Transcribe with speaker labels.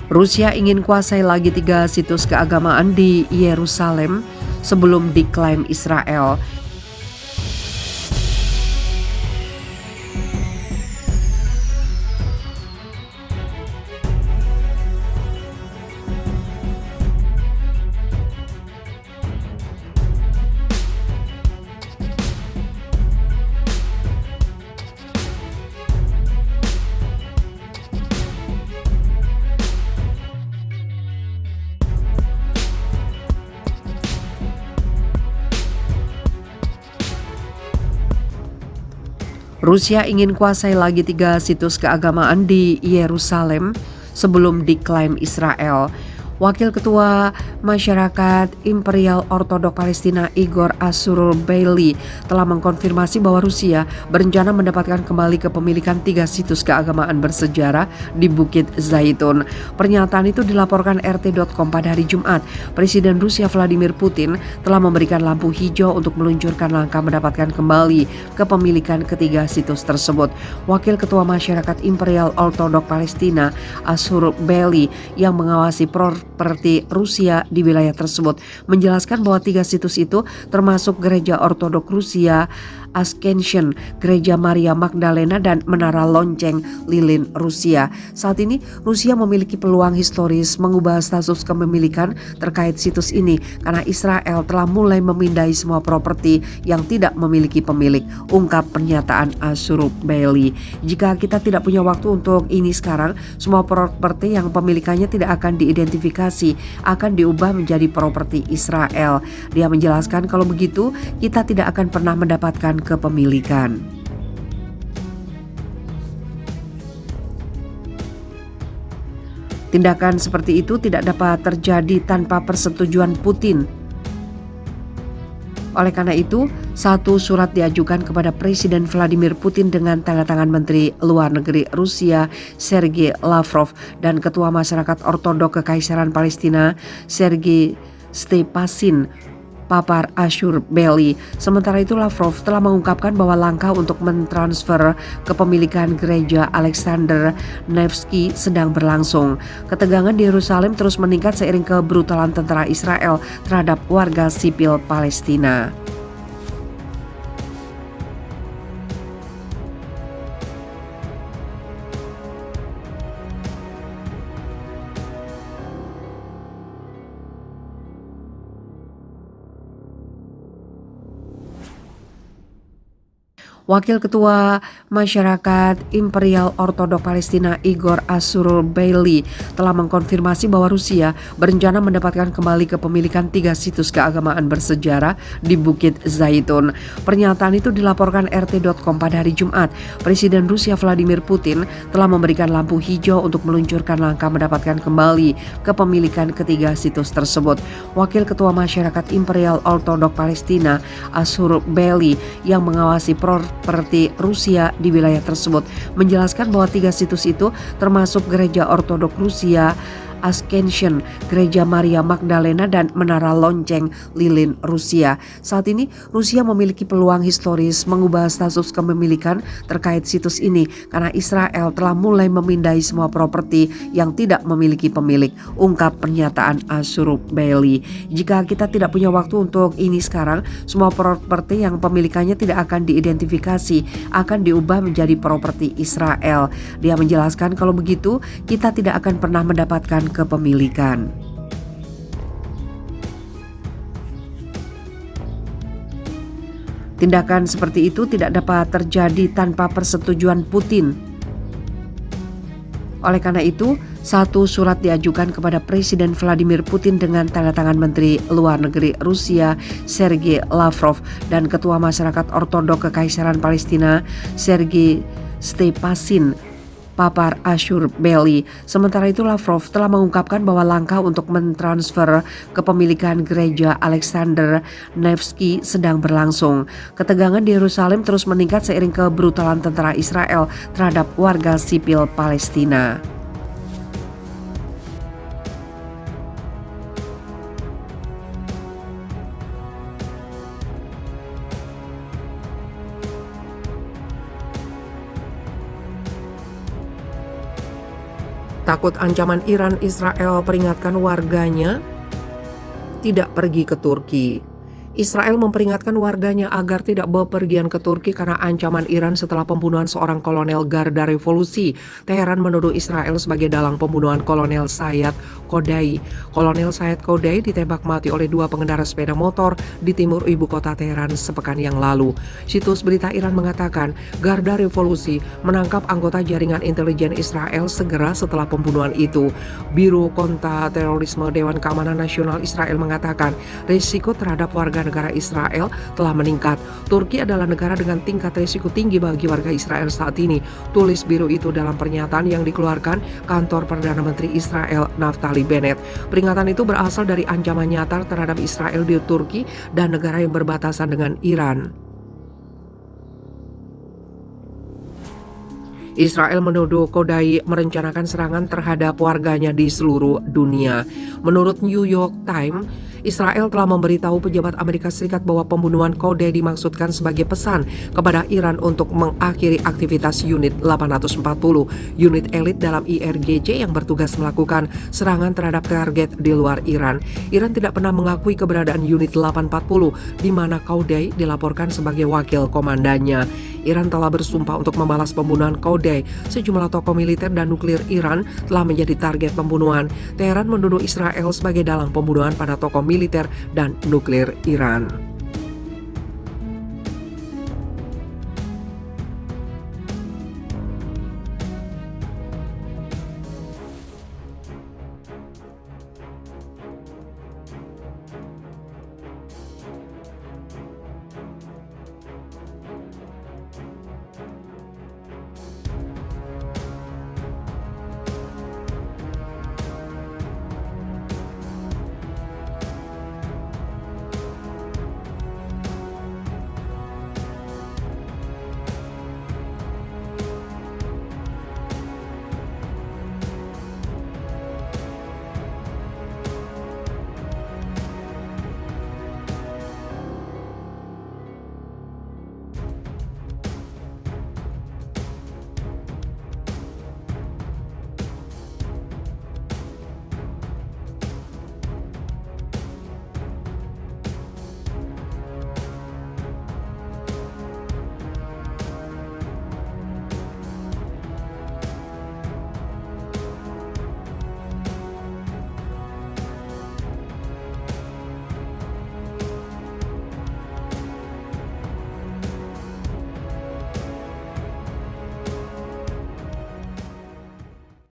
Speaker 1: Rusia ingin kuasai lagi 3 situs keagamaan di Yerusalem sebelum diklaim Israel. Rusia ingin kuasai lagi 3 situs keagamaan di Yerusalem sebelum diklaim Israel. Wakil Ketua Masyarakat Imperial Ortodok Palestina Igor Asurul Bailey telah mengkonfirmasi bahwa Rusia berencana mendapatkan kembali kepemilikan 3 situs keagamaan bersejarah di Bukit Zaitun. Pernyataan itu dilaporkan RT.com pada hari Jumat. Presiden Rusia Vladimir Putin telah memberikan lampu hijau untuk meluncurkan langkah mendapatkan kembali kepemilikan ketiga situs tersebut. Wakil Ketua Masyarakat Imperial Ortodok Palestina Asurul Bailey yang mengawasi properti Rusia di wilayah tersebut menjelaskan bahwa 3 situs itu termasuk Gereja Ortodok Rusia Ascension, Gereja Maria Magdalena, dan Menara Lonceng Lilin Rusia. Saat ini Rusia memiliki peluang historis mengubah status kepemilikan terkait situs ini karena Israel telah mulai memindai semua properti yang tidak memiliki pemilik, ungkap pernyataan Asurul Bailey. Jika kita tidak punya waktu untuk ini sekarang, semua properti yang pemilikannya tidak akan diidentifikasi akan diubah menjadi properti Israel. Dia menjelaskan kalau begitu kita tidak akan pernah mendapatkan kepemilikan. Tindakan seperti itu tidak dapat terjadi tanpa persetujuan Putin. Oleh karena itu, satu surat diajukan kepada Presiden Vladimir Putin dengan tanda tangan Menteri Luar Negeri Rusia Sergei Lavrov dan Ketua Masyarakat Ortodok Kekaisaran Palestina Sergei Stepasin, papar Asurul Bailey. Sementara itu Lavrov telah mengungkapkan bahwa langkah untuk mentransfer kepemilikan gereja Alexander Nevsky sedang berlangsung. Ketegangan di Yerusalem terus meningkat seiring kebrutalan tentara Israel terhadap warga sipil Palestina. Wakil Ketua Masyarakat Imperial Ortodok Palestina Igor Asurul Bailey telah mengkonfirmasi bahwa Rusia berencana mendapatkan kembali kepemilikan 3 situs keagamaan bersejarah di Bukit Zaitun. Pernyataan itu dilaporkan RT.com pada hari Jumat. Presiden Rusia Vladimir Putin telah memberikan lampu hijau untuk meluncurkan langkah mendapatkan kembali kepemilikan ketiga situs tersebut. Wakil Ketua Masyarakat Imperial Ortodok Palestina Asurul Bailey yang mengawasi properti Rusia di wilayah tersebut menjelaskan bahwa 3 situs itu termasuk Gereja Ortodok Rusia Ascension, Gereja Maria Magdalena, dan Menara Lonceng Lilin Rusia. Saat ini Rusia memiliki peluang historis mengubah status kepemilikan terkait situs ini karena Israel telah mulai memindai semua properti yang tidak memiliki pemilik, ungkap pernyataan Asurul Bailey. Jika kita tidak punya waktu untuk ini sekarang, semua properti yang pemilikannya tidak akan diidentifikasi akan diubah menjadi properti Israel. Dia menjelaskan kalau begitu kita tidak akan pernah mendapatkan kepemilikan. Tindakan seperti itu tidak dapat terjadi tanpa persetujuan Putin. Oleh karena itu, satu surat diajukan kepada Presiden Vladimir Putin dengan tanda tangan Menteri Luar Negeri Rusia Sergei Lavrov dan Ketua Masyarakat Ortodok Kekaisaran Palestina Sergei Stepasin, papar Asurul Bailey. Sementara itu Lavrov telah mengungkapkan bahwa langkah untuk mentransfer kepemilikan gereja Alexander Nevsky sedang berlangsung. Ketegangan di Yerusalem terus meningkat seiring kebrutalan tentara Israel terhadap warga sipil Palestina. Takut ancaman Iran, Israel peringatkan warganya tidak pergi ke Turki. Israel memperingatkan warganya agar tidak bepergian ke Turki karena ancaman Iran setelah pembunuhan seorang kolonel Garda Revolusi. Teheran menuduh Israel sebagai dalang pembunuhan Kolonel Sayed Khodai. Kolonel Sayed Khodai ditembak mati oleh dua pengendara sepeda motor di timur ibu kota Teheran sepekan yang lalu. Situs berita Iran mengatakan Garda Revolusi menangkap anggota jaringan intelijen Israel segera setelah pembunuhan itu. Biro Kontra Terorisme Dewan Keamanan Nasional Israel mengatakan risiko terhadap warga negara Israel telah meningkat. Turki adalah negara dengan tingkat risiko tinggi bagi warga Israel saat ini, tulis biro itu dalam pernyataan yang dikeluarkan kantor Perdana Menteri Israel Naftali Bennett. Peringatan itu berasal dari ancaman nyata terhadap Israel di Turki dan negara yang berbatasan dengan Iran. Israel menuduh Khodai merencanakan serangan terhadap warganya di seluruh dunia. Menurut New York Times, Israel telah memberitahu pejabat Amerika Serikat bahwa pembunuhan Khodai dimaksudkan sebagai pesan kepada Iran untuk mengakhiri aktivitas Unit 840, unit elit dalam IRGC yang bertugas melakukan serangan terhadap target di luar Iran. Iran tidak pernah mengakui keberadaan Unit 840, di mana Khodai dilaporkan sebagai wakil komandannya. Iran telah bersumpah untuk membalas pembunuhan Khodai. Sejumlah tokoh militer dan nuklir Iran telah menjadi target pembunuhan. Teheran menuduh Israel sebagai dalang pembunuhan pada tokoh militer dan nuklir Iran.